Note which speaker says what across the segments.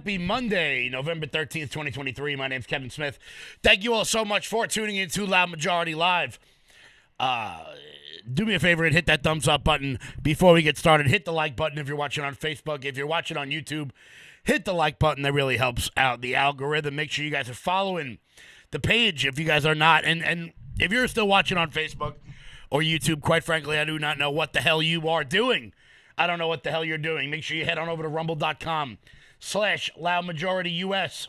Speaker 1: Happy Monday, November 13th, 2023. My name's Kevin Smith. Thank you all so much for tuning in to Loud Majority Live. Do me a favor and hit that thumbs up button before we get started. Hit the like button if you're watching on Facebook. If you're watching on YouTube, hit the like button. That really helps out the algorithm. Make sure you guys are following the page if you guys are not. And if you're still watching on Facebook or YouTube, quite frankly, I do not know what the hell you are doing. I don't know what the hell you're doing. Make sure you head on over to rumble.com/loudmajorityus.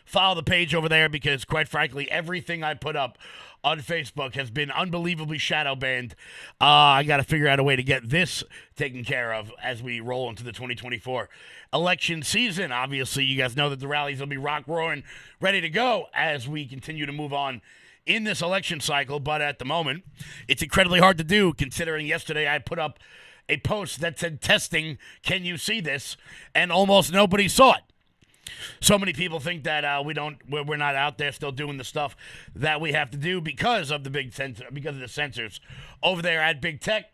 Speaker 1: Follow the page over there because, quite frankly, everything I put up on Facebook has been unbelievably shadow banned. I got to figure out a way to get this taken care of as we roll into the 2024 election season. Obviously, you guys know that the rallies will be rock roaring, ready to go as we continue to move on in this election cycle. But at the moment, it's incredibly hard to do considering yesterday I put up a post that said testing, can you see this? And almost nobody saw it. So many people think that we're not out there still doing the stuff that we have to do because of the censors over there at Big Tech.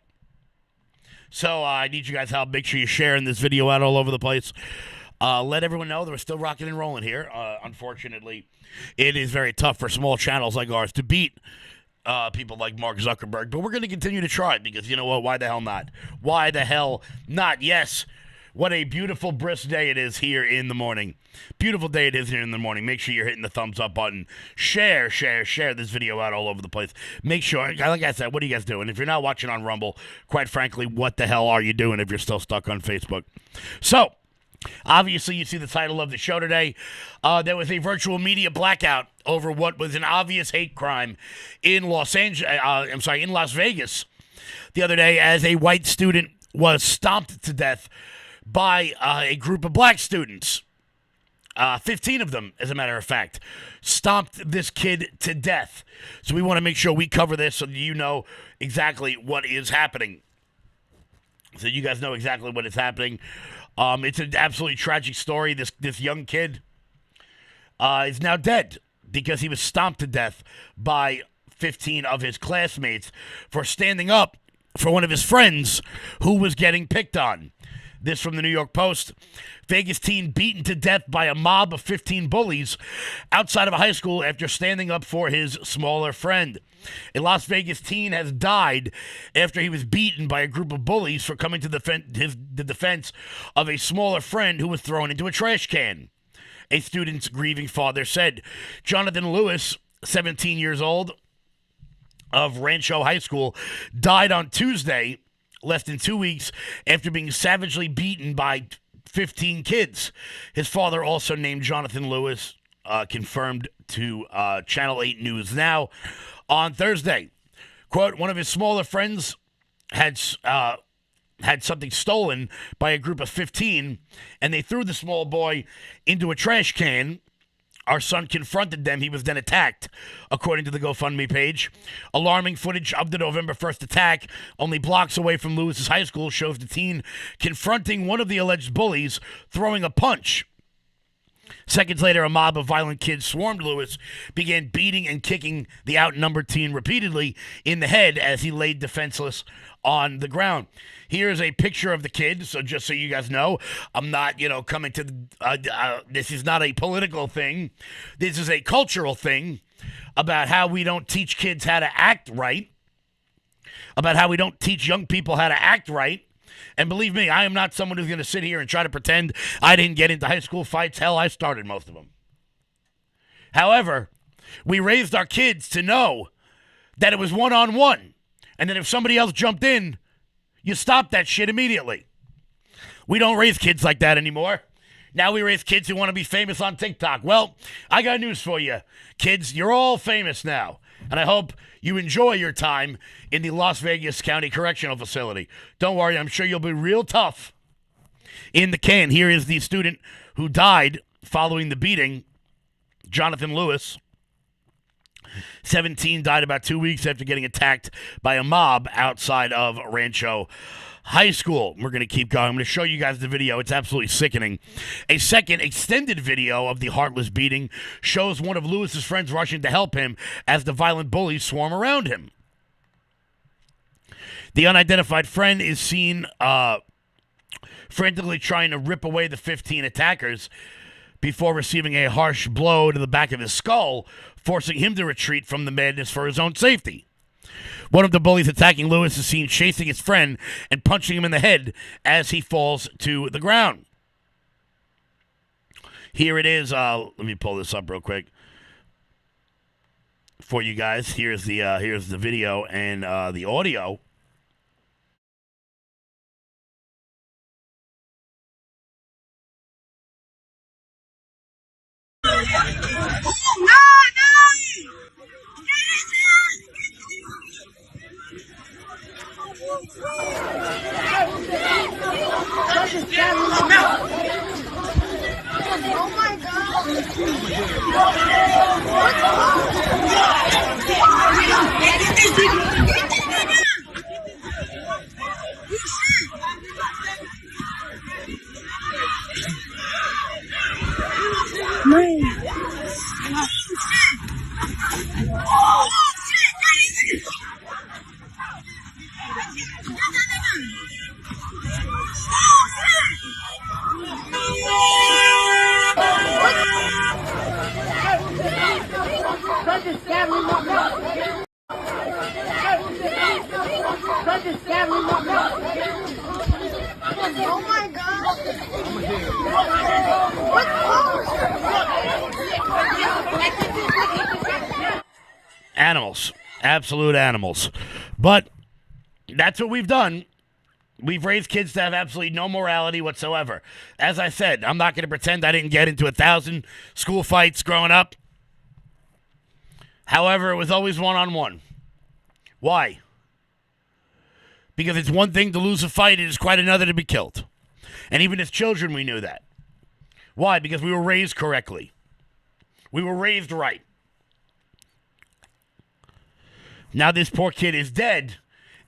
Speaker 1: So I need you guys' help. Make sure you're sharing this video out all over the place. Let everyone know that we're still rocking and rolling here. Unfortunately, it is very tough for small channels like ours to beat people like Mark Zuckerberg, but we're going to continue to try because you know what? Why the hell not? Why the hell not? Yes. What a beautiful, brisk day it is here in the morning. Beautiful day it is here in the morning. Make sure you're hitting the thumbs up button. Share this video out all over the place. Make sure, like I said, what are you guys doing? If you're not watching on Rumble, quite frankly, what the hell are you doing if you're still stuck on Facebook? So, obviously, you see the title of the show today. There was a virtual media blackout over what was an obvious hate crime in in Las Vegas the other day as a white student was stomped to death by a group of black students. 15 of them, as a matter of fact, stomped this kid to death. So we want to make sure we cover this so that you know exactly what is happening. So you guys know exactly what is happening. It's an absolutely tragic story. This young kid is now dead because he was stomped to death by 15 of his classmates for standing up for one of his friends who was getting picked on. This from the New York Post. Vegas teen beaten to death by a mob of 15 bullies outside of a high school after standing up for his smaller friend. A Las Vegas teen has died after he was beaten by a group of bullies for coming to the defense of a smaller friend who was thrown into a trash can. A student's grieving father said. Jonathan Lewis, 17 years old, of Rancho High School, died on Tuesday, less than 2 weeks after being savagely beaten by 15 kids. His father, also named Jonathan Lewis, confirmed to Channel 8 News Now on Thursday. Quote, one of his smaller friends had something stolen by a group of 15, and they threw the small boy into a trash can. Our son confronted them. He was then attacked, according to the GoFundMe page. Alarming footage of the November 1st attack, only blocks away from Lewis's high school, shows the teen confronting one of the alleged bullies, throwing a punch. Seconds later, a mob of violent kids swarmed Lewis, began beating and kicking the outnumbered teen repeatedly in the head as he laid defenseless on the ground. Here's a picture of the kid, so just so you guys know, I'm not, coming to this is not a political thing. This is a cultural thing about how we don't teach kids how to act right, about how we don't teach young people how to act right. And believe me, I am not someone who's going to sit here and try to pretend I didn't get into high school fights. Hell, I started most of them. However, we raised our kids to know that it was one-on-one, and that if somebody else jumped in, you stop that shit immediately. We don't raise kids like that anymore. Now we raise kids who want to be famous on TikTok. Well, I got news for you. Kids, you're all famous now. And I hope you enjoy your time in the Las Vegas County Correctional Facility. Don't worry, I'm sure you'll be real tough in the can. Here is the student who died following the beating, Jonathan Lewis. 17, died about 2 weeks after getting attacked by a mob outside of Rancho High School. We're going to keep going. I'm going to show you guys the video. It's absolutely sickening. A second extended video of the heartless beating shows one of Lewis's friends rushing to help him as the violent bullies swarm around him. The unidentified friend is seen frantically trying to rip away the 15 attackers before receiving a harsh blow to the back of his skull, forcing him to retreat from the madness for his own safety. One of the bullies attacking Lewis is seen chasing his friend and punching him in the head as he falls to the ground. Here it is. Let me pull this up real quick for you guys. Here's the video and the audio.
Speaker 2: Oh my
Speaker 1: Animals. Absolute animals. But that's what we've done. We've raised kids to have absolutely no morality whatsoever. As I said, I'm not going to pretend I didn't get into 1,000 school fights growing up. However, it was always one-on-one. Why? Because it's one thing to lose a fight, it is quite another to be killed. And even as children, we knew that. Why? Because we were raised correctly. We were raised right. Now this poor kid is dead.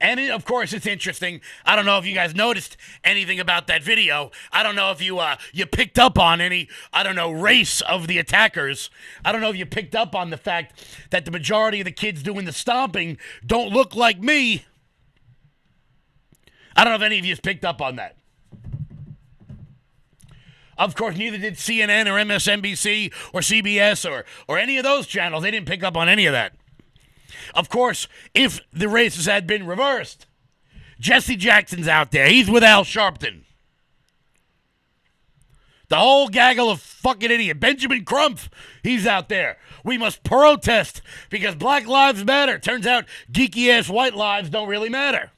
Speaker 1: And of course, it's interesting. I don't know if you guys noticed anything about that video. I don't know if you picked up on any, race of the attackers. I don't know if you picked up on the fact that the majority of the kids doing the stomping don't look like me. I don't know if any of you picked up on that. Of course, neither did CNN or MSNBC or CBS or any of those channels. They didn't pick up on any of that. Of course, if the races had been reversed, Jesse Jackson's out there. He's with Al Sharpton. The whole gaggle of fucking idiot. Benjamin Crump, he's out there. We must protest because Black Lives Matter. Turns out geeky-ass white lives don't really matter.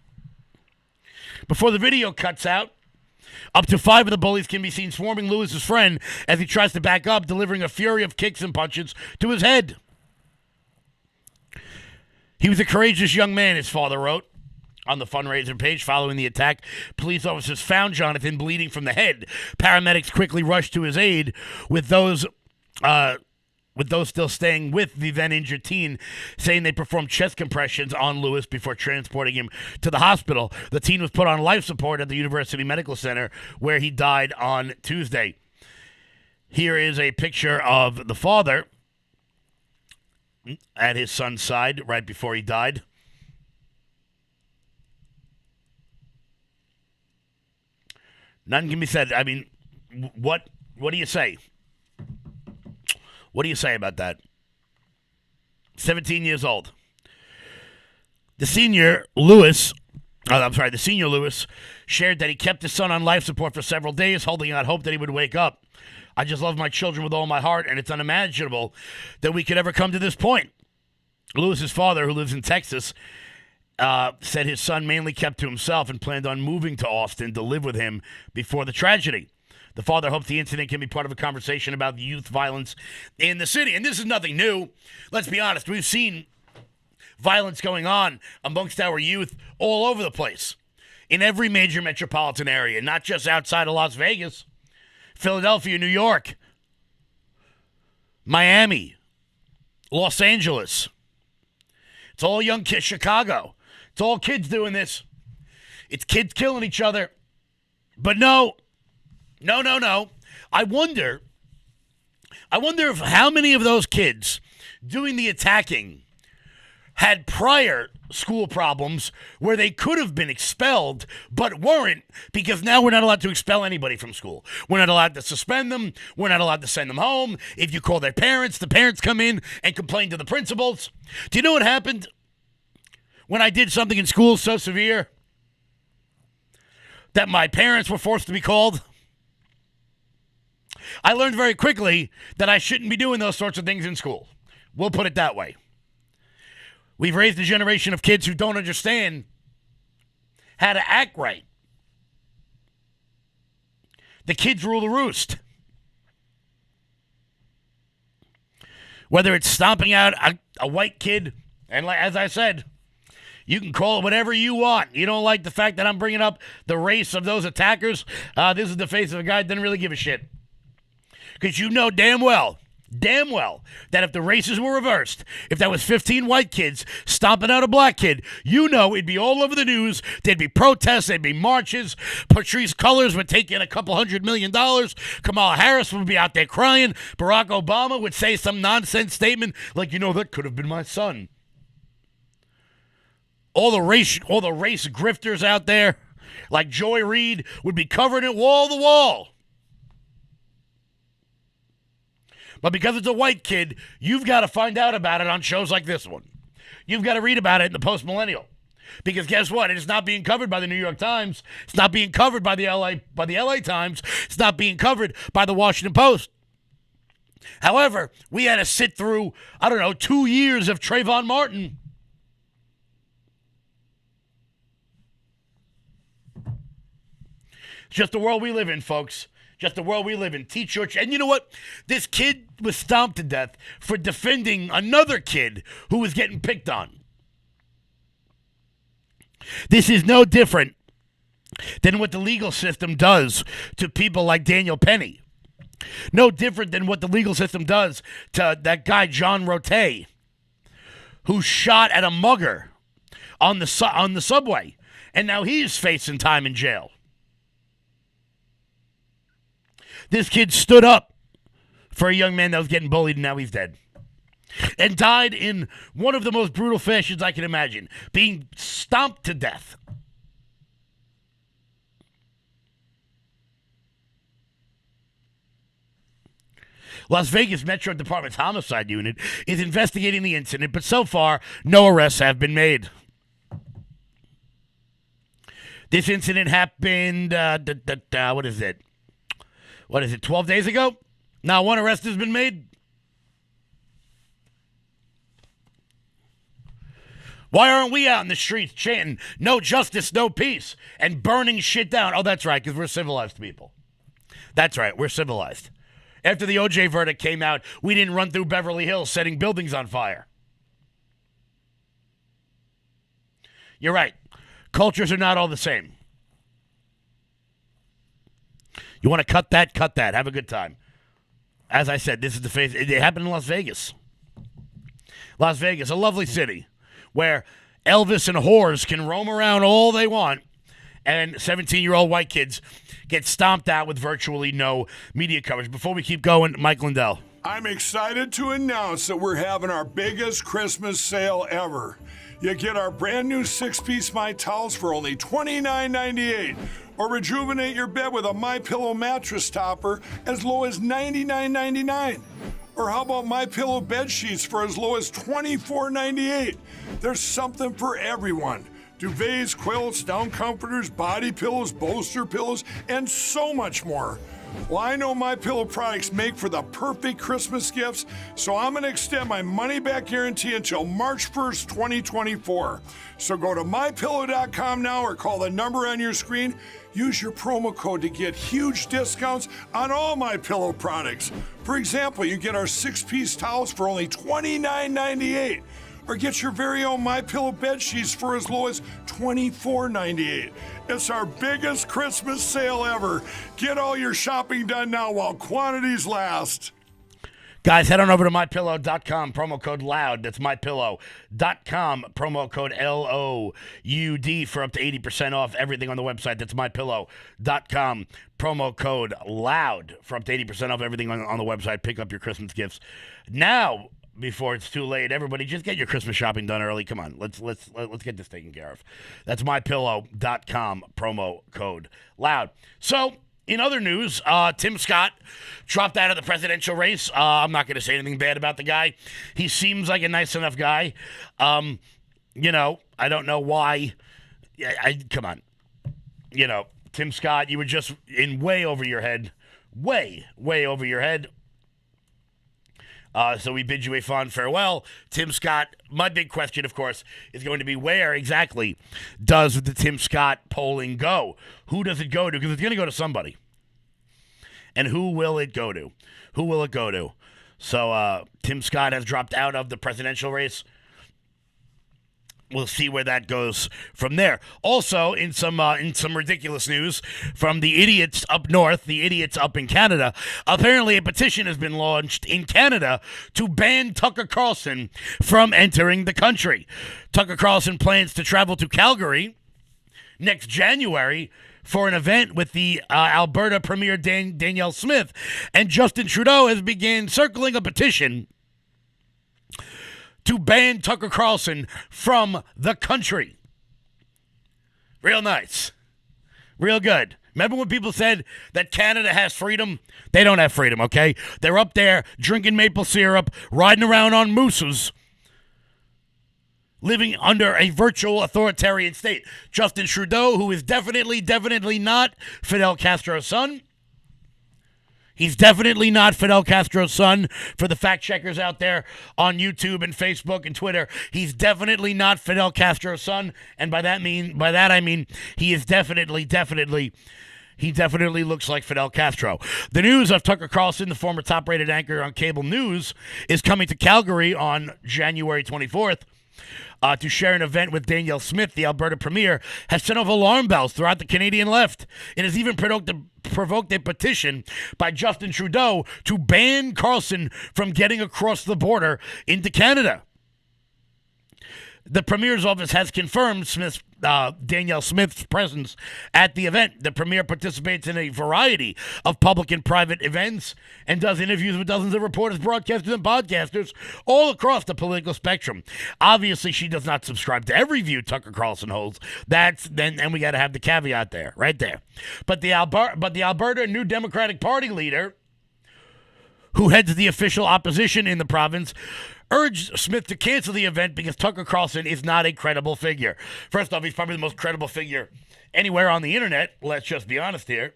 Speaker 1: Before the video cuts out, up to 5 of the bullies can be seen swarming Lewis's friend as he tries to back up, delivering a fury of kicks and punches to his head. He was a courageous young man, his father wrote on the fundraiser page following the attack. Police officers found Jonathan bleeding from the head. Paramedics quickly rushed to his aid, with those still staying with the then-injured teen, saying they performed chest compressions on Lewis before transporting him to the hospital. The teen was put on life support at the University Medical Center, where he died on Tuesday. Here is a picture of the father at his son's side right before he died. Nothing can be said. I mean, what do you say? What do you say about that? 17 years old. The senior Lewis shared that he kept his son on life support for several days, holding out hope that he would wake up. I just love my children with all my heart, and it's unimaginable that we could ever come to this point. Lewis's father, who lives in Texas, said his son mainly kept to himself and planned on moving to Austin to live with him before the tragedy. The father hopes the incident can be part of a conversation about youth violence in the city. And this is nothing new. Let's be honest. We've seen violence going on amongst our youth all over the place, in every major metropolitan area, not just outside of Las Vegas. Philadelphia, New York, Miami, Los Angeles. It's all young kids. Chicago. It's all kids doing this. It's kids killing each other. But no. I wonder if how many of those kids doing the attacking had prior school problems where they could have been expelled but weren't, because now we're not allowed to expel anybody from school. We're not allowed to suspend them. We're not allowed to send them home. If you call their parents, the parents come in and complain to the principals. Do you know what happened when I did something in school so severe that my parents were forced to be called? I learned very quickly that I shouldn't be doing those sorts of things in school. We'll put it that way. We've raised a generation of kids who don't understand how to act right. The kids rule the roost. Whether it's stomping out a white kid, and as I said, you can call it whatever you want. You don't like the fact that I'm bringing up the race of those attackers? This is the face of a guy that doesn't really give a shit. Because you know damn well, that if the races were reversed, if that was 15 white kids stomping out a black kid, you know it'd be all over the news. There'd be protests, there'd be marches. Patrisse Cullors would take in $200 million. Kamala Harris would be out there crying. Barack Obama would say some nonsense statement like, that could have been my son. All the race grifters out there, like Joy Reid, would be covering it wall to wall. But because it's a white kid, you've got to find out about it on shows like this one. You've got to read about it in the Post-Millennial. Because guess what? It is not being covered by the New York Times. It's not being covered by the LA Times. It's not being covered by the Washington Post. However, we had to sit through, 2 years of Trayvon Martin. It's just the world we live in, folks. Just the world we live in. Teach your... And you know what? This kid was stomped to death for defending another kid who was getting picked on. This is no different than what the legal system does to people like Daniel Penny. No different than what the legal system does to that guy John Rote, who shot at a mugger on the subway, and now he's facing time in jail. This kid stood up for a young man that was getting bullied, and now he's dead. And died in one of the most brutal fashions I can imagine, being stomped to death. Las Vegas Metro Department's homicide unit is investigating the incident, but so far, no arrests have been made. This incident happened, what is it? 12 days ago? Now one arrest has been made? Why aren't we out in the streets chanting, no justice, no peace, and burning shit down? Oh, that's right, because we're civilized people. That's right, we're civilized. After the OJ verdict came out, we didn't run through Beverly Hills setting buildings on fire. You're right. Cultures are not all the same. You want to cut that? Cut that. Have a good time. As I said, this is the face. It happened in Las Vegas. Las Vegas, a lovely city where Elvis and whores can roam around all they want, and 17-year-old white kids get stomped out with virtually no media coverage. Before we keep going, Mike Lindell.
Speaker 2: I'm excited to announce that we're having our biggest Christmas sale ever. You get our brand new 6-piece My Towels for only $29.98. Or rejuvenate your bed with a MyPillow mattress topper as low as $99.99. Or how about MyPillow bed sheets for as low as $24.98? There's something for everyone. Duvets, quilts, down comforters, body pillows, bolster pillows, and so much more. Well, I know MyPillow products make for the perfect Christmas gifts, so I'm going to extend my money-back guarantee until March 1st, 2024. So go to MyPillow.com now or call the number on your screen. Use your promo code to get huge discounts on all MyPillow products. For example, you get our 6-piece towels for only $29.98. Or get your very own MyPillow bed sheets for as low as $24.98. It's our biggest Christmas sale ever. Get all your shopping done now while quantities last.
Speaker 1: Guys, head on over to MyPillow.com, promo code LOUD. That's MyPillow.com, promo code LOUD for up to 80% off everything on the website. That's MyPillow.com, promo code LOUD for up to 80% off everything on the website. Pick up your Christmas gifts now. before it's too late. Everybody, just get your Christmas shopping done early. Come on, let's get this taken care of. That's mypillow.com promo code loud. So, in other news, Tim Scott dropped out of the presidential race. I'm not going to say anything bad about the guy. He seems like a nice enough guy. I don't know why. Come on. Tim Scott, you were just in way over your head. Way over your head. So we bid you a fond farewell. Tim Scott, my big question, of course, is going to be where exactly does the Tim Scott polling go? Who does it go to? Because it's going to go to somebody. And who will it go to? Who will it go to? So Tim Scott has dropped out of the presidential race. We'll see where that goes from there. Also, in some ridiculous news from the idiots up north, the idiots up in Canada, apparently a petition has been launched in Canada to ban Tucker Carlson from entering the country. Tucker Carlson plans to travel to Calgary next January for an event with the Alberta Premier Danielle Smith, and Justin Trudeau has begun circling a petition to ban Tucker Carlson from the country. Real nice. Real good. Remember when people said that Canada has freedom? They don't have freedom, okay? They're up there drinking maple syrup, riding around on mooses, living under a virtual authoritarian state. Justin Trudeau, who is definitely not Fidel Castro's son. He's definitely not Fidel Castro's son. For the fact checkers out there on YouTube and Facebook and Twitter, he's definitely not Fidel Castro's son. And by that I mean he is definitely looks like Fidel Castro. The news of Tucker Carlson, the former top-rated anchor on cable news, is coming to Calgary on January 24th. To share an event with Danielle Smith, the Alberta Premier, has set off alarm bells throughout the Canadian left. It has even provoked a petition by Justin Trudeau to ban Carlson from getting across the border into Canada. The Premier's office has confirmed Danielle Smith's presence at the event. The Premier participates in a variety of public and private events and does interviews with dozens of reporters, broadcasters, and podcasters all across the political spectrum. Obviously, she does not subscribe to every view Tucker Carlson holds. And we got to have the caveat there, right there. But the Alberta New Democratic Party leader, who heads the official opposition in the province, urged Smith to cancel the event because Tucker Carlson is not a credible figure. First off, he's probably the most credible figure anywhere on the internet. Let's just be honest here.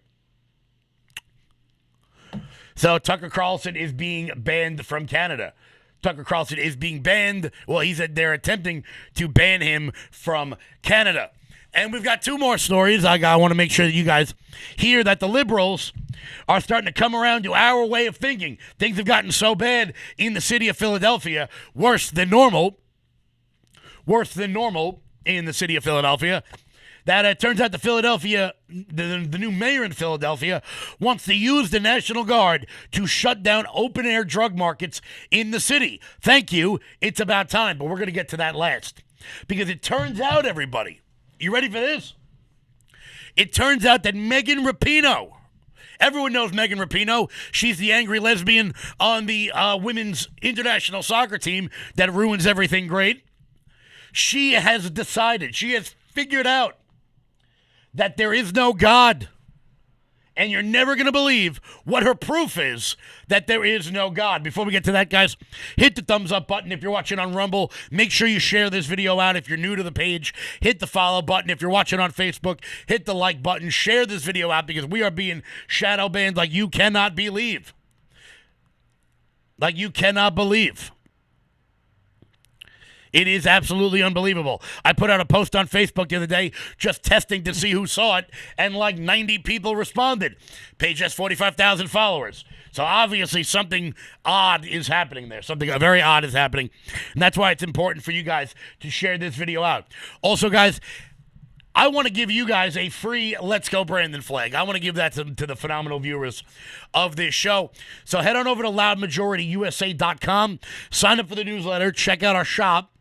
Speaker 1: So Tucker Carlson is being banned from Canada. Tucker Carlson is being banned. Well, they're attempting to ban him from Canada. And we've got two more stories. I want to make sure that you guys hear that the liberals are starting to come around to our way of thinking. Things have gotten so bad in the city of Philadelphia, worse than normal in the city of Philadelphia, that it turns out the new mayor in Philadelphia wants to use the National Guard to shut down open-air drug markets in the city. Thank you. It's about time, but we're going to get to that last. Because it turns out, everybody, you ready for this? It turns out that Megan Rapinoe, everyone knows Megan Rapinoe. She's the angry lesbian on the women's international soccer team that ruins everything great. She has figured out that there is no God. And you're never going to believe what her proof is that there is no God. Before we get to that, guys, hit the thumbs up button if you're watching on Rumble. Make sure you share this video out if you're new to the page. Hit the follow button. If you're watching on Facebook, hit the like button. Share this video out because we are being shadow banned like you cannot believe. Like you cannot believe. It is absolutely unbelievable. I put out a post on Facebook the other day just testing to see who saw it, and like 90 people responded. Page has 45,000 followers. So obviously something odd is happening there. Something very odd is happening. And that's why it's important for you guys to share this video out. Also, guys, I want to give you guys a free Let's Go Brandon flag. I want to give that to the phenomenal viewers of this show. So head on over to loudmajorityusa.com. Sign up for the newsletter. Check out our shop.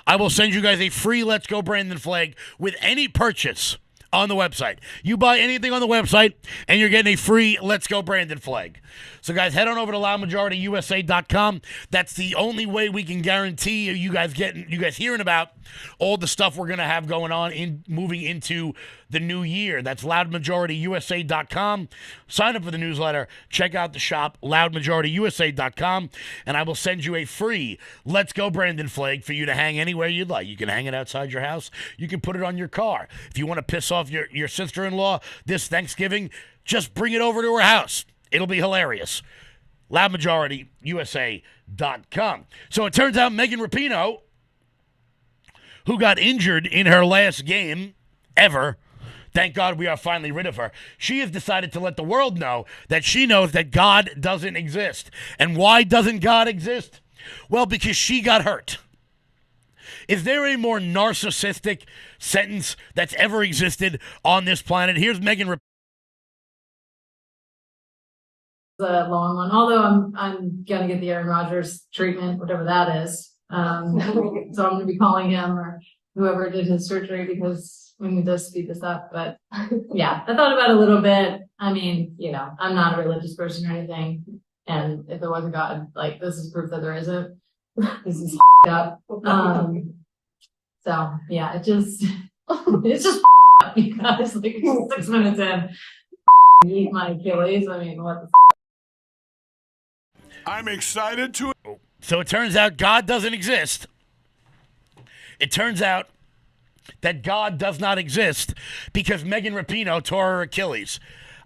Speaker 1: I will send you guys a free Let's Go Brandon flag with any purchase on the website. You buy anything on the website, and you're getting a free Let's Go Brandon flag. So, guys, head on over to loudmajorityusa.com. That's the only way we can guarantee you guys hearing about all the stuff we're going to have going on in moving into the new year. That's loudmajorityusa.com. Sign up for the newsletter. Check out the shop, loudmajorityusa.com, and I will send you a free Let's Go Brandon flag for you to hang anywhere you'd like. You can hang it outside your house. You can put it on your car. If you want to piss off your sister-in-law this Thanksgiving, just bring it over to her house. It'll be hilarious. LoudMajorityUSA.com. So it turns out Megan Rapinoe, who got injured in her last game ever, thank God we are finally rid of her, she has decided to let the world know that she knows that God doesn't exist. And why doesn't God exist? Well, because she got hurt. Is there a more narcissistic sentence that's ever existed on this planet? Here's Megan Rapinoe.
Speaker 3: The long one, although I'm gonna get the Aaron Rodgers treatment, whatever that is. So I'm gonna be calling him or whoever did his surgery because we need to speed this up. But yeah, I thought about it a little bit. I mean, I'm not a religious person or anything. And if there was a God, like, this is proof that there isn't. This is up. So yeah, it's just up because like 6 minutes in, eat my Achilles. I mean, what the
Speaker 2: I'm excited to.
Speaker 1: So it turns out God doesn't exist. It turns out that God does not exist because Megan Rapinoe tore her Achilles.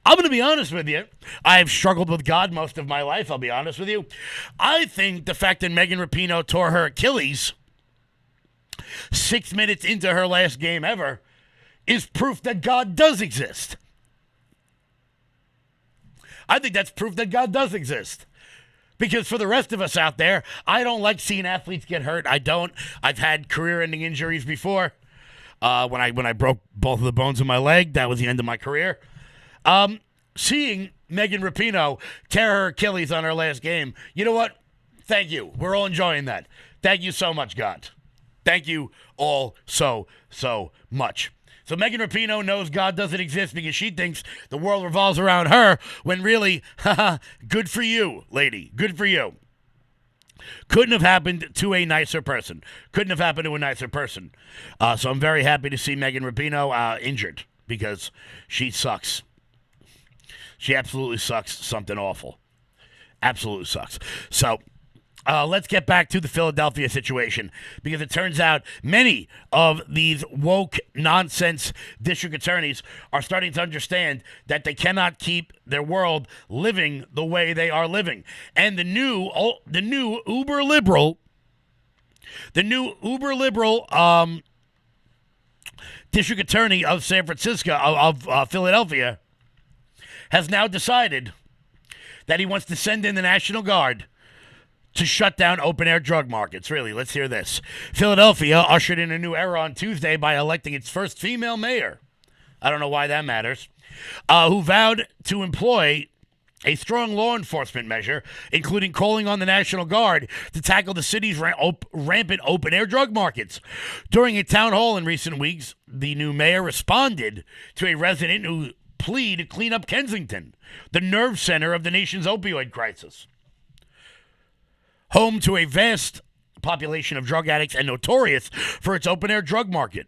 Speaker 1: I'm going to be honest with you. I've struggled with God most of my life, I'll be honest with you. I think the fact that Megan Rapinoe tore her Achilles 6 minutes into her last game ever is proof that God does exist. I think that's proof that God does exist. Because for the rest of us out there, I don't like seeing athletes get hurt. I don't. I've had career-ending injuries before. When I broke both of the bones in my leg, that was the end of my career. Seeing Megan Rapinoe tear her Achilles on her last game, you know what? Thank you. We're all enjoying that. Thank you so much, God. Thank you all so much. So Megan Rapinoe knows God doesn't exist because she thinks the world revolves around her when really, good for you, lady. Good for you. Couldn't have happened to a nicer person. Couldn't have happened to a nicer person. So I'm very happy to see Megan Rapinoe injured because she sucks. She absolutely sucks something awful. Absolutely sucks. So let's get back to the Philadelphia situation because it turns out many of these woke nonsense district attorneys are starting to understand that they cannot keep their world living the way they are living. And the new uber liberal district attorney of San Francisco, of Philadelphia, has now decided that he wants to send in the National Guard to shut down open-air drug markets. Really, let's hear this. Philadelphia ushered in a new era on Tuesday by electing its first female mayor. I don't know why that matters. Who vowed to employ a strong law enforcement measure, including calling on the National Guard to tackle the city's rampant open-air drug markets. During a town hall in recent weeks, the new mayor responded to a resident who pleaded to clean up Kensington, the nerve center of the nation's opioid crisis. Home to a vast population of drug addicts and notorious for its open-air drug market.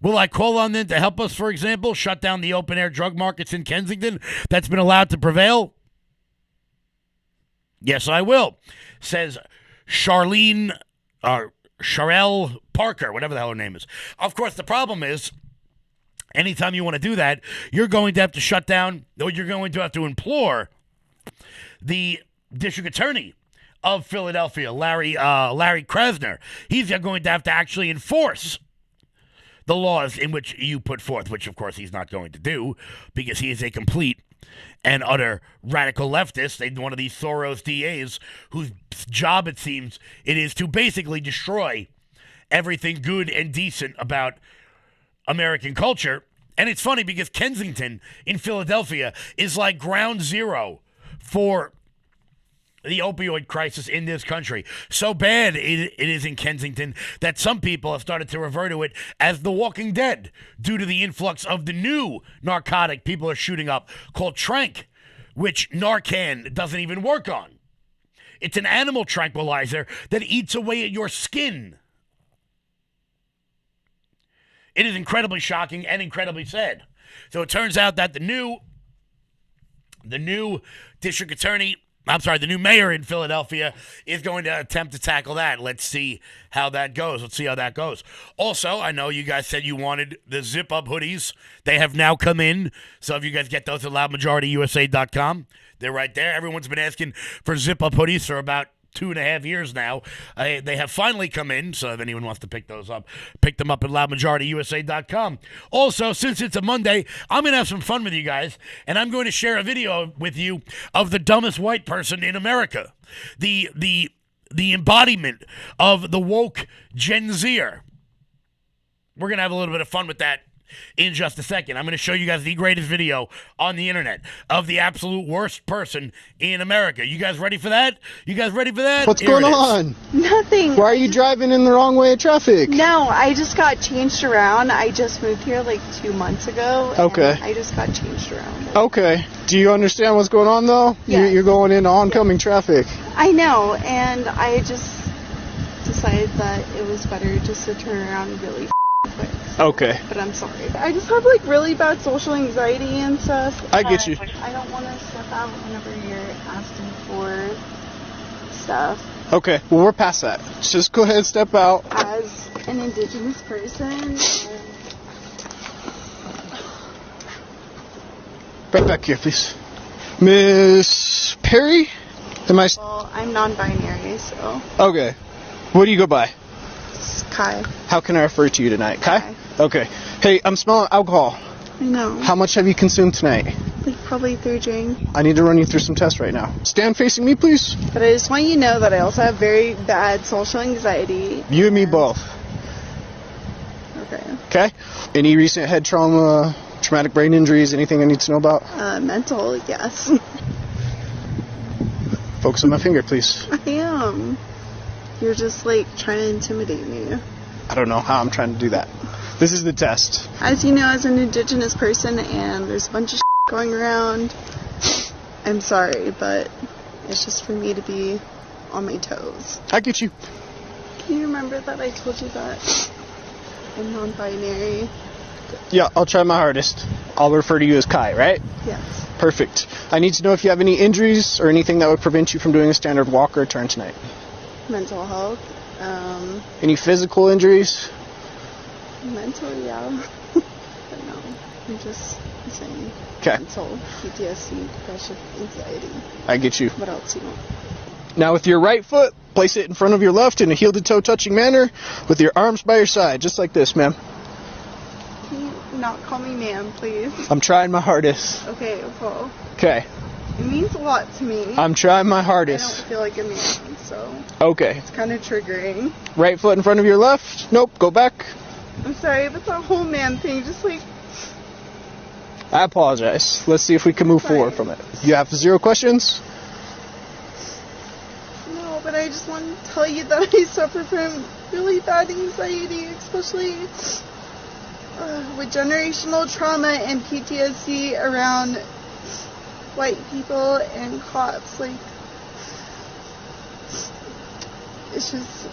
Speaker 1: Will I call on them to help us, for example, shut down the open-air drug markets in Kensington that's been allowed to prevail? Yes, I will, says Sharelle Parker, whatever the hell her name is. Of course, the problem is, anytime you want to do that, you're going to have to shut down, or you're going to have to implore the district attorney of Philadelphia, Larry Krasner. He's going to have to actually enforce the laws in which you put forth, which, of course, he's not going to do because he is a complete and utter radical leftist, one of these Soros DAs whose job, it seems, it is to basically destroy everything good and decent about American culture. And it's funny because Kensington in Philadelphia is like ground zero for the opioid crisis in this country. So bad it is in Kensington that some people have started to refer to it as The Walking Dead due to the influx of the new narcotic people are shooting up called Trank, which Narcan doesn't even work on. It's an animal tranquilizer that eats away at your skin. It is incredibly shocking and incredibly sad. So it turns out that the new district attorney, the new mayor in Philadelphia is going to attempt to tackle that. Let's see how that goes. Also, I know you guys said you wanted the zip-up hoodies. They have now come in. So if you guys get those at loudmajorityusa.com, they're right there. Everyone's been asking for zip-up hoodies for about 2.5 years now. They have finally come in, so if anyone wants to pick those up, pick them up at loudmajorityusa.com. Also, since it's a Monday, I'm going to have some fun with you guys, and I'm going to share a video with you of the dumbest white person in America, the embodiment of the woke Gen Zer. We're going to have a little bit of fun with that in just a second. I'm going to show you guys the greatest video on the internet of the absolute worst person in America. You guys ready for that?
Speaker 4: What's going on?
Speaker 5: Nothing.
Speaker 4: Why are you driving in the wrong way of traffic?
Speaker 5: No, I just got changed around. I just moved here like 2 months ago.
Speaker 4: Okay.
Speaker 5: I just got changed around.
Speaker 4: Okay. Do you understand what's going on, though?
Speaker 5: Yes.
Speaker 4: You're going into oncoming traffic.
Speaker 5: I know, and I just decided that it was better just to turn around really quick.
Speaker 4: Okay.
Speaker 5: But I'm sorry. I just have like really bad social anxiety and stuff.
Speaker 4: I get you.
Speaker 5: I don't want to step out whenever you're asking for stuff.
Speaker 4: Okay. Well, we're past that. Just go ahead and step out.
Speaker 5: As an Indigenous person,
Speaker 4: Right back here, please. Miss Perry?
Speaker 5: well, I'm non-binary, so
Speaker 4: Okay. What do you go by?
Speaker 5: it's Kai.
Speaker 4: How can I refer to you tonight? Kai?
Speaker 5: Kai.
Speaker 4: Okay. Hey, I'm smelling alcohol.
Speaker 5: I know.
Speaker 4: How much have you consumed tonight?
Speaker 5: Like probably 3 drinks.
Speaker 4: I need to run you through some tests right now. Stand facing me, please.
Speaker 5: But I just want you to know that I also have very bad social anxiety.
Speaker 4: You and me both.
Speaker 5: Okay.
Speaker 4: Okay? Any recent head trauma, traumatic brain injuries, anything I need to know about?
Speaker 5: Mental, yes.
Speaker 4: Focus on my finger, please.
Speaker 5: I am. You're just like trying to intimidate me.
Speaker 4: I don't know how I'm trying to do that. This is the test.
Speaker 5: As you know, as an Indigenous person, and there's a bunch of going around, I'm sorry, but it's just for me to be on my toes.
Speaker 4: I get you.
Speaker 5: Can you remember that I told you that I'm non-binary?
Speaker 4: Yeah, I'll try my hardest. I'll refer to you as Kai, right?
Speaker 5: Yes.
Speaker 4: Perfect. I need to know if you have any injuries or anything that would prevent you from doing a standard walk or turn tonight.
Speaker 5: Mental health.
Speaker 4: Any physical injuries?
Speaker 5: Mental, yeah. But no, I'm just saying.
Speaker 4: Okay.
Speaker 5: Mental, PTSD, depression, anxiety.
Speaker 4: I get you.
Speaker 5: What else you want?
Speaker 4: Now with your right foot, place it in front of your left in a heel-to-toe touching manner with your arms by your side, just like this, ma'am.
Speaker 5: Can you not call me ma'am, please?
Speaker 4: I'm trying my hardest.
Speaker 5: Okay, well,
Speaker 4: Okay.
Speaker 5: it means a lot to me.
Speaker 4: I'm trying my
Speaker 5: I
Speaker 4: hardest.
Speaker 5: don't feel like a man, so
Speaker 4: Okay.
Speaker 5: it's kind of triggering.
Speaker 4: Right foot in front of your left. Nope, go back.
Speaker 5: I'm sorry, but the whole man thing, just like,
Speaker 4: I apologize. Let's see if we can move forward from it. You have 0 questions?
Speaker 5: no, but I just want to tell you that I suffer from really bad anxiety, especially with generational trauma and PTSD around white people and cops. Like, it's just,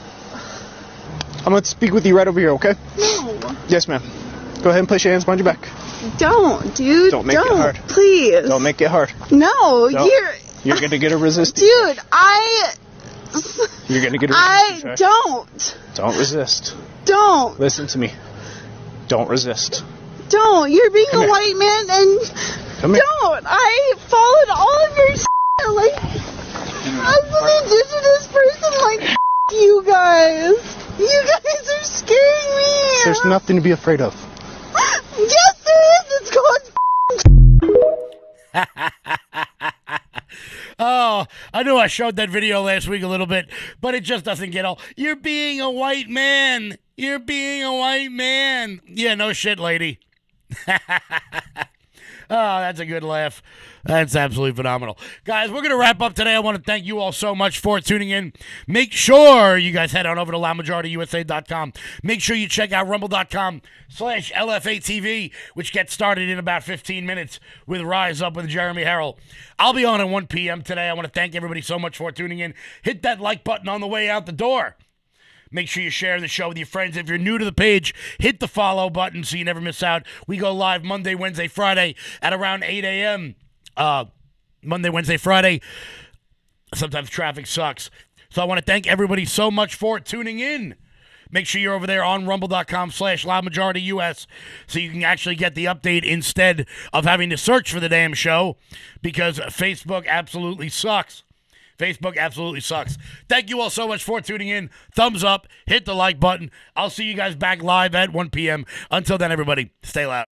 Speaker 4: I'm going to speak with you right over here, okay?
Speaker 5: no.
Speaker 4: Yes, ma'am. Go ahead and place your hands behind your back.
Speaker 5: Don't, dude.
Speaker 4: Don't make it hard.
Speaker 5: Please.
Speaker 4: Don't make it hard.
Speaker 5: No,
Speaker 4: Don't. You're going to get a resistance.
Speaker 5: Dude,
Speaker 4: You're going to get a resistance.
Speaker 5: I
Speaker 4: check.
Speaker 5: don't.
Speaker 4: Don't resist.
Speaker 5: Don't.
Speaker 4: Listen to me. Don't resist.
Speaker 5: Don't. You're being
Speaker 4: Come
Speaker 5: a
Speaker 4: here.
Speaker 5: white man and
Speaker 4: Come here.
Speaker 5: don't. I followed all of your like, as an Indigenous person, like, you guys. You guys are scaring me.
Speaker 4: There's nothing to be afraid of.
Speaker 5: Yes, there is. It's called
Speaker 1: Oh, I knew I showed that video last week a little bit, but it just doesn't get all. You're being a white man. You're being a white man. Yeah, no shit, lady. that's a good laugh. That's absolutely phenomenal. Guys, we're going to wrap up today. I want to thank you all so much for tuning in. Make sure you guys head on over to LoudMajorityUSA.com. Make sure you check out Rumble.com/LFATV, which gets started in about 15 minutes with Rise Up with Jeremy Harrell. I'll be on at 1 p.m. today. I want to thank everybody so much for tuning in. Hit that like button on the way out the door. Make sure you share the show with your friends. If you're new to the page, hit the follow button so you never miss out. We go live Monday, Wednesday, Friday at around 8 a.m. Monday, Wednesday, Friday. Sometimes traffic sucks. So I want to thank everybody so much for tuning in. Make sure you're over there on rumble.com/LoudMajorityUS so you can actually get the update instead of having to search for the damn show because Facebook absolutely sucks. Facebook absolutely sucks. Thank you all so much for tuning in. Thumbs up. Hit the like button. I'll see you guys back live at 1 p.m. Until then, everybody, stay loud.